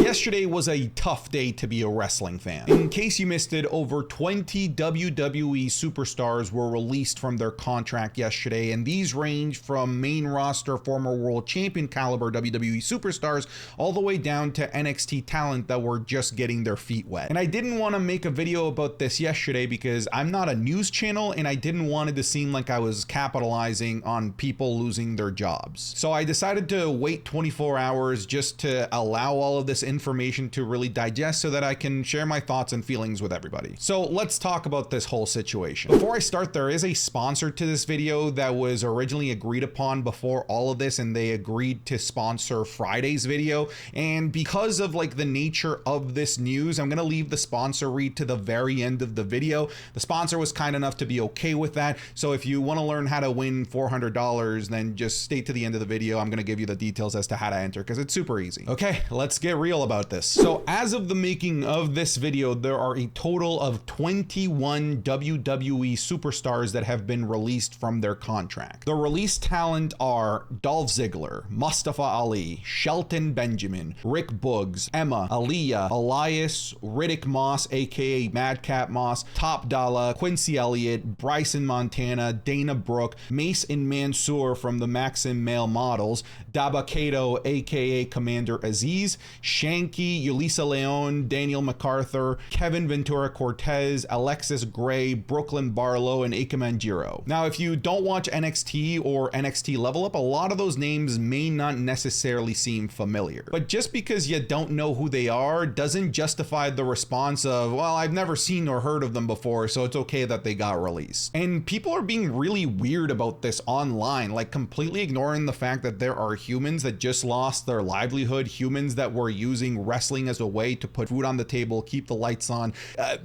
Yesterday was a tough day to be a wrestling fan. In case you missed it, over 20 WWE superstars were released from their contract yesterday, and these range from main roster former world champion caliber WWE superstars all the way down to NXT talent that were just getting their feet wet. And I didn't want to make a video about this yesterday because I'm not a news channel and I didn't want it to seem like I was capitalizing on people losing their jobs. So I decided to wait 24 hours just to allow all of this information to really digest so that I can share my thoughts and feelings with everybody. So let's talk about this whole situation. Before I start, there is a sponsor to this video that was originally agreed upon before all of this, and they agreed to sponsor Friday's video. And because of like the nature of this news, I'm gonna leave the sponsor read to the very end of the video. The sponsor was kind enough to be okay with that. So if you want to learn how to win $400, then just stay to the end of the video. I'm gonna give you the details as to how to enter because it's super easy. Okay, let's get real about this. So as of the making of this video, there are a total of 21 WWE superstars that have been released from their contract. The released talent are Dolph Ziggler, Mustafa Ali, Shelton Benjamin, Rick Boogs, Emma, Aaliyah, Elias, Riddick Moss, aka Madcap Moss, Top Dolla, Quincy Elliott, Bryson Montana, Dana Brooke, Mace and Mansoor from the Maxim Male Models, Daba Kato, aka Commander Aziz, Shanky, Yulisa Leon, Daniel MacArthur, Kevin Ventura Cortez, Alexis Gray, Brooklyn Barlow, and Ikemen Jiro. Now, if you don't watch NXT or NXT Level Up, a lot of those names may not necessarily seem familiar. But just because you don't know who they are doesn't justify the response of, well, I've never seen or heard of them before, so it's okay that they got released. And people are being really weird about this online, like completely ignoring the fact that there are humans that just lost their livelihood, humans that were using wrestling as a way to put food on the table, keep the lights on,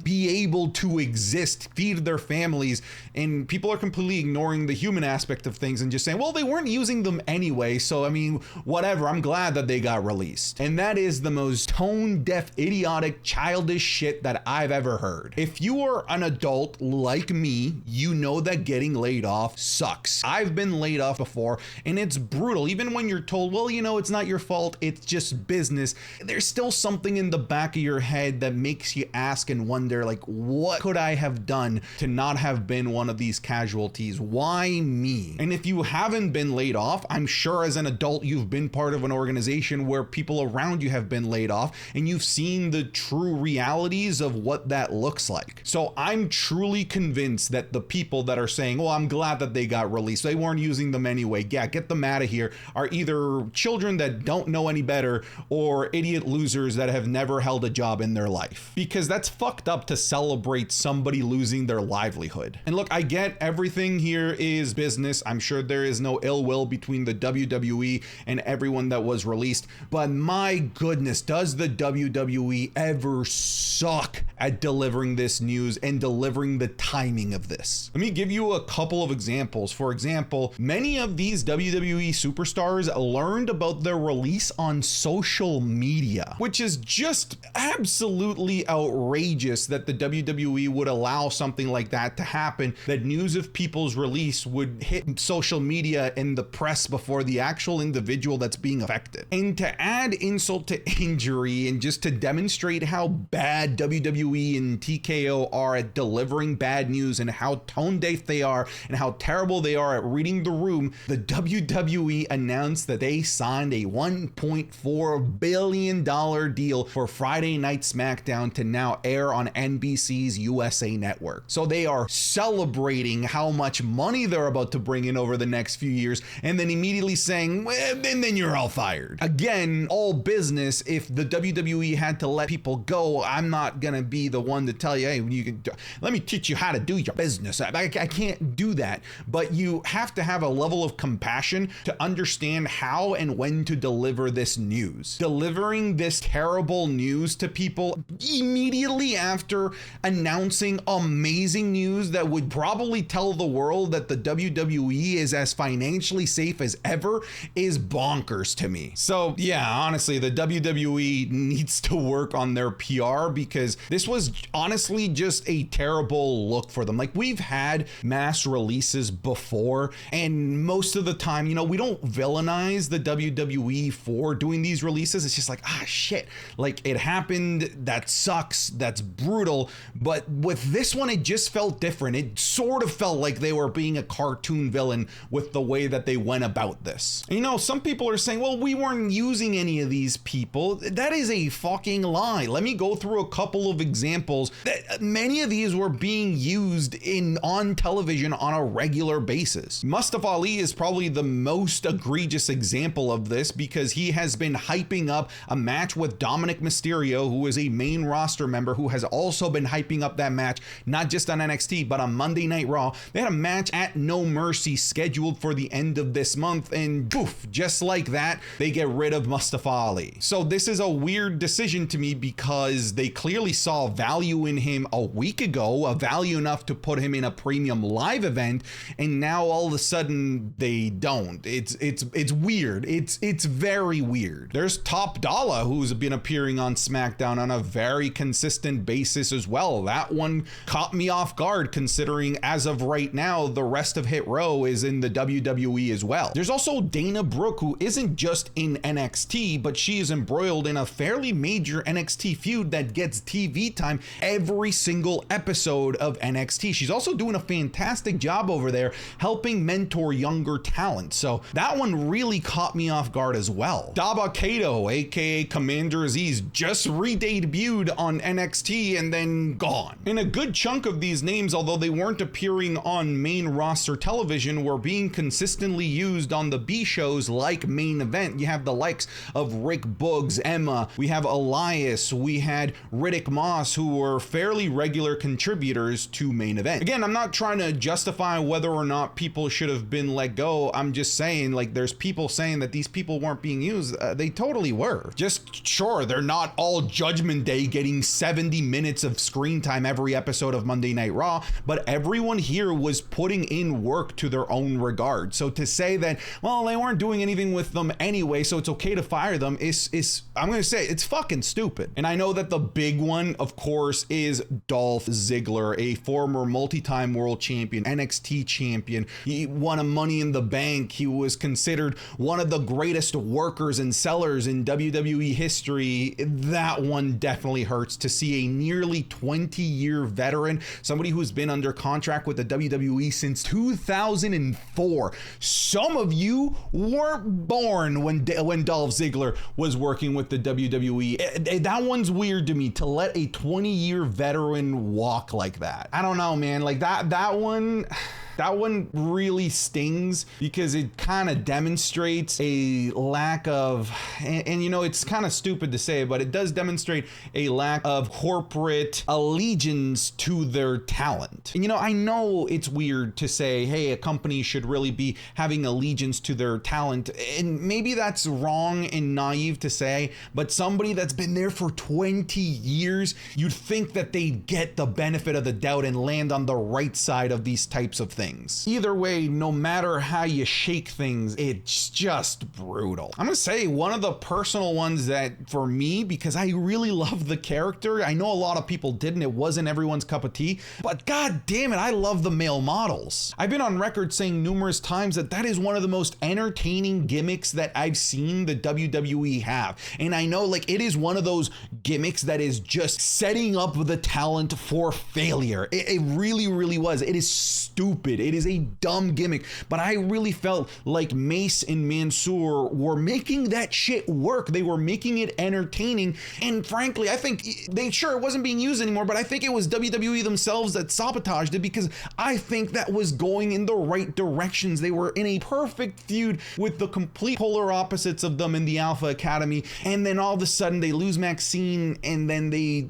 be able to exist, feed their families, and people are completely ignoring the human aspect of things and just saying, well, they weren't using them anyway, so I mean, whatever, I'm glad that they got released. And that is the most tone-deaf, idiotic, childish shit that I've ever heard. If you are an adult like me, you know that getting laid off sucks. I've been laid off before, and it's brutal. Even when you're told, well, you know, it's not your fault, it's just business, there's still something in the back of your head that makes you ask and wonder, like, what could I have done to not have been one of these casualties? Why me? And if you haven't been laid off, I'm sure as an adult you've been part of an organization where people around you have been laid off and you've seen the true realities of what that looks like. So I'm truly convinced that the people that are saying, well, I'm glad that they got released, they weren't using them anyway, yeah, get them out of here, are either children that don't know any better or idiot losers that have never held a job in their life. Because that's fucked up to celebrate somebody losing their livelihood. And look, I get everything here is business. I'm sure there is no ill will between the WWE and everyone that was released, but my goodness, does the WWE ever suck at delivering this news and delivering the timing of this? Let me give you a couple of examples. For example, many of these WWE superstars learned about their release on social media, which is just absolutely outrageous that the WWE would allow something like that to happen, that news of people's release would hit social media and the press before the actual individual that's being affected. And to add insult to injury and just to demonstrate how bad WWE and TKO are at delivering bad news and how tone deaf they are and how terrible they are at reading the room, the WWE announced that they signed a $1.4 billion deal for Friday Night SmackDown to now air on NBC's USA Network. So they are celebrating how much money they're about to bring in over the next few years and then immediately saying, well, and then you're all fired. Again, all business. If the WWE had to let people go, I'm not gonna be the one to tell you, hey, you can let me teach you how to do your business. I can't do that. But you have to have a level of compassion to understand how and when to deliver this news. Delivering this terrible news to people immediately after announcing amazing news that would probably tell the world that the WWE is as financially safe as ever is bonkers to me. So yeah, honestly, the WWE needs to work on their PR because this was honestly just a terrible look for them. Like, we've had mass releases before, and most of the time, you know, we don't villainize the WWE for doing these releases. It's just like, shit, like it happened, that sucks, that's brutal. But with this one, it just felt different. It sort of felt like they were being a cartoon villain with the way that they went about this. And, you know, some people are saying, well, we weren't using any of these people. That is a fucking lie. Let me go through a couple of examples that many of these were being used on television on a regular basis. Mustafa Ali is probably the most egregious example of this, because he has been hyping up a match with Dominic Mysterio, who is a main roster member, who has also been hyping up that match, not just on NXT, but on Monday Night Raw. They had a match at No Mercy scheduled for the end of this month, and poof, just like that, they get rid of Mustafa Ali. So this is a weird decision to me, because they clearly saw value in him a week ago, a value enough to put him in a premium live event, and now all of a sudden they don't. It's weird. It's very weird. There's Top Dolla, who's been appearing on SmackDown on a very consistent basis as well. That one caught me off guard, considering as of right now the rest of Hit Row is in the WWE as well. There's also Dana Brooke, who isn't just in NXT, but she is embroiled in a fairly major NXT feud that gets TV time every single episode of NXT. She's also doing a fantastic job over there helping mentor younger talent, so that one really caught me off guard as well. Daba Kato, aka Commander Aziz, just re-debuted on NXT and then gone. And a good chunk of these names, although they weren't appearing on main roster television, were being consistently used on the B shows like Main Event. You have the likes of Rick Boogs, Emma, we have Elias, we had Riddick Moss, who were fairly regular contributors to Main Event. Again, I'm not trying to justify whether or not people should have been let go. I'm just saying, like, there's people saying that these people weren't being used. They totally were. Just sure, they're not all Judgment Day getting 70 minutes of screen time every episode of Monday Night Raw, but everyone here was putting in work to their own regard. So to say that, well, they weren't doing anything with them anyway, so it's okay to fire them, is I'm gonna say it's fucking stupid. And I know that the big one, of course, is Dolph Ziggler, a former multi-time world champion, NXT champion. He won a Money in the Bank. He was considered one of the greatest workers and sellers in WWE history. That one definitely hurts, to see a nearly 20-year veteran, somebody who's been under contract with the WWE since 2004. Some of you weren't born when Dolph Ziggler was working with the WWE. That one's weird to me, to let a 20-year veteran walk like that. I don't know, man. Like that one really stings, because it kind of demonstrates a lack of, and you know, it's kind of stupid to say, but it does demonstrate a lack of corporate allegiance to their talent. And you know, I know it's weird to say, hey, a company should really be having allegiance to their talent, and maybe that's wrong and naive to say, but somebody that's been there for 20 years, you'd think that they'd get the benefit of the doubt and land on the right side of these types of things. Either way, no matter how you shake things, it's just brutal. I'm gonna say one of the personal ones that, for me, because I really love the character, I know a lot of people didn't, it wasn't everyone's cup of tea, but god damn it, I love the male models. I've been on record saying numerous times that that is one of the most entertaining gimmicks that I've seen the WWE have. And I know, like, it is one of those gimmicks that is just setting up the talent for failure. It really, really was. It is stupid. It is a dumb gimmick, but I really felt like Mace and Mansoor were making that shit work. They were making it entertaining, and frankly, I think it wasn't being used anymore, but I think it was WWE themselves that sabotaged it, because I think that was going in the right directions. They were in a perfect feud with the complete polar opposites of them in the Alpha Academy, and then all of a sudden they lose Maxine, and then they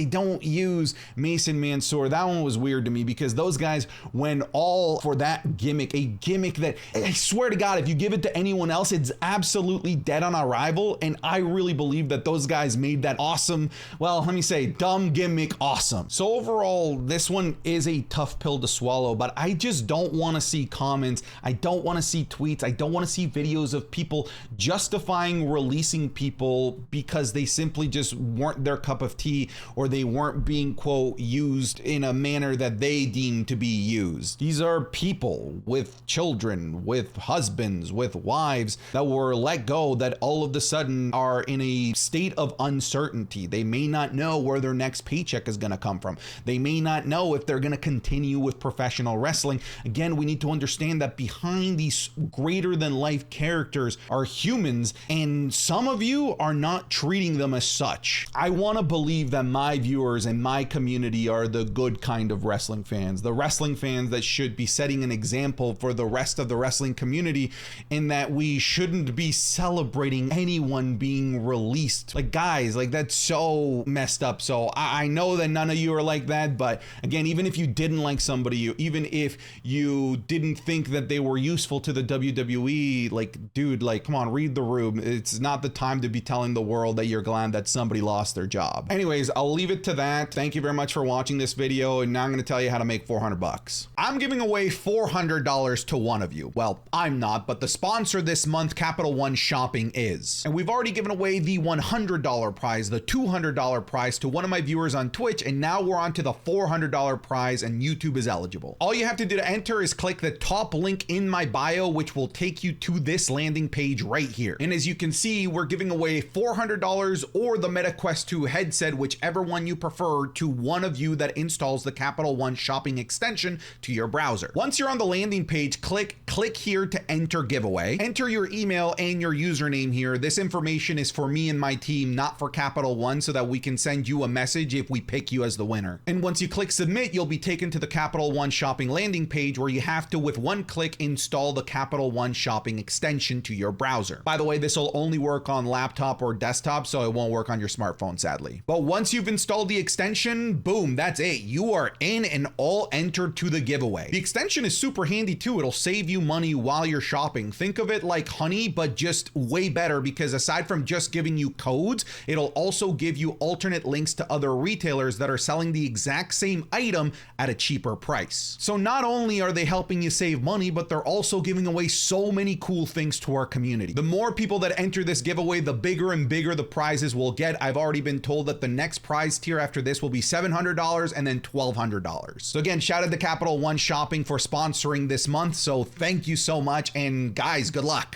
don't use Mace and Mansoor. That one was weird to me, because those guys went all for that gimmick, a gimmick that, I swear to God, if you give it to anyone else, it's absolutely dead on arrival. And I really believe that those guys made that awesome, well, let me say, dumb gimmick awesome. So overall, this one is a tough pill to swallow, but I just don't want to see comments. I don't want to see tweets. I don't want to see videos of people justifying releasing people because they simply just weren't their cup of tea, or they weren't being, quote, used in a manner that they deem to be used. These are people with children, with husbands, with wives that were let go, that all of a sudden are in a state of uncertainty. They may not know where their next paycheck is going to come from. They may not know if they're going to continue with professional wrestling. Again, we need to understand that behind these greater than life characters are humans, and some of you are not treating them as such. I want to believe that my viewers and my community are the good kind of wrestling fans, the wrestling fans that should be setting an example for the rest of the wrestling community, in that we shouldn't be celebrating anyone being released. Like, guys, like, that's so messed up. So I know that none of you are like that, but again, even if you didn't like somebody, even if you didn't think that they were useful to the WWE, like, dude, like, come on, read the room. It's not the time to be telling the world that you're glad that somebody lost their job. Anyways, I'll leave it to that. Thank you very much for watching this video, and now I'm going to tell you how to make $400. I'm giving away $400 to one of you. Well, I'm not, but the sponsor this month, Capital One Shopping, is. And we've already given away the $100 prize, the $200 prize to one of my viewers on Twitch, and now we're on to the $400 prize, and YouTube is eligible. All you have to do to enter is click the top link in my bio, which will take you to this landing page right here. And as you can see, we're giving away $400 or the MetaQuest 2 headset, whichever one you prefer, to one of you that installs the Capital One Shopping extension to your browser. Once you're on the landing page, click here to enter giveaway. Enter your email and your username here. This information is for me and my team, not for Capital One, so that we can send you a message if we pick you as the winner. And once you click submit, you'll be taken to the Capital One Shopping landing page, where you have to, with one click, install the Capital One Shopping extension to your browser. By the way, this will only work on laptop or desktop, so it won't work on your smartphone, sadly. But once you've installed the extension, boom, that's it. You are in and all entered to the giveaway. The extension is super handy too. It'll save you money while you're shopping. Think of it like Honey, but just way better, because aside from just giving you codes, it'll also give you alternate links to other retailers that are selling the exact same item at a cheaper price. So not only are they helping you save money, but they're also giving away so many cool things to our community. The more people that enter this giveaway, the bigger and bigger the prizes will get. I've already been told that the next prize tier after this will be $700 and then $1,200. So again, shout out to Capital One Shopping for sponsoring this month. So thank you so much. And guys, good luck.